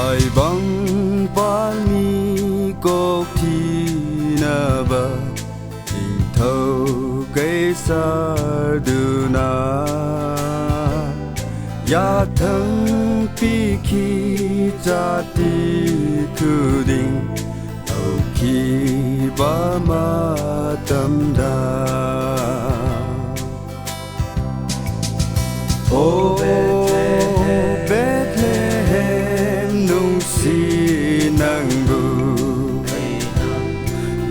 Ai bang pani có thi na ba in thâu cây sa du na ya thăng pi khi cha ti thu ding au khi ba ma tâm da ô Bethlehem nung si nang bu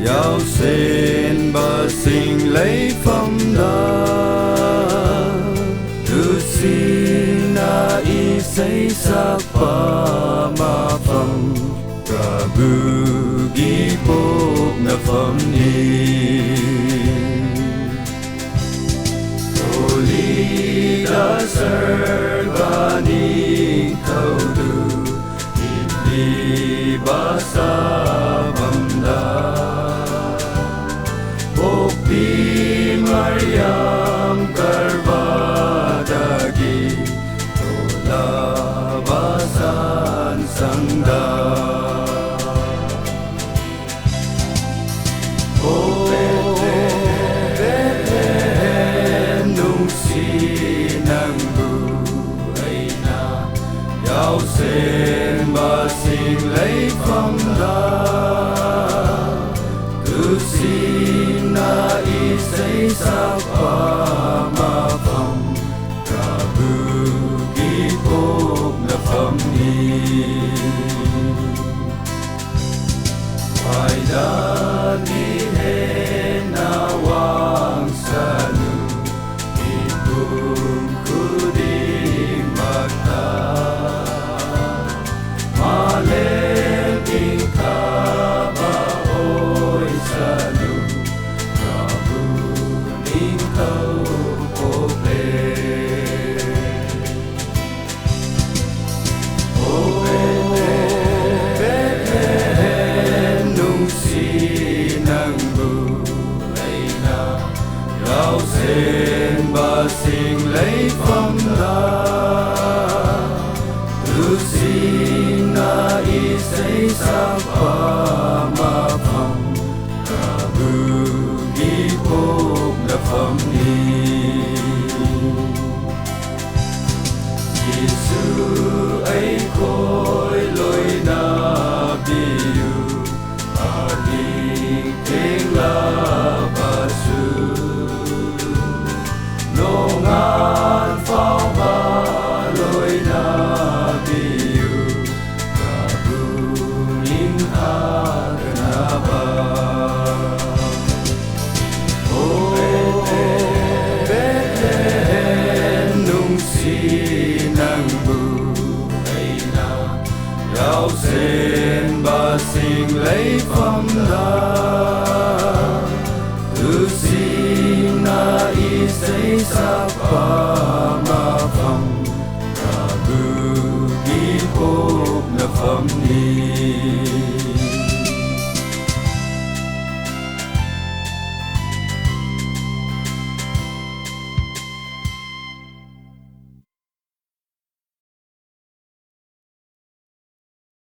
Yao sen ba sinh lấy phẩm da Tu si na y say sắc pa ma phẩm Prabhu gi bốc na phẩm ni Holy da servani thâu du Ibli ba sa bamda Bokpi Maryam Karvadagi Tola basan sangda Oh Bethlehem nung si nang bu ai na Yao sen ba sinh lấy phẩm da Tu si na y say sắc pa ma phẩm Prabhu gi bốc na phẩm ni Hoài da ni he na wang sa nu Ibum kudi magta Malem in ka ba oi sa nu Prabhu ning thâu bốc lên Ô Bethlehem nung si nang bu ai na Yao sen ba sinh lấy phẩm da Tu si na y say sắc pa ma phẩm Prabhu gi bốc na phẩm ni Giêsu ấy khôi lối na biu Adi keng la ba su No ngan phao ba lối na biu Prabhu ning ha na ba Oh Bethlehem nung si nang bu ai na Yao sen ba sinh lấy phẩm da Tu si na y say sắc pa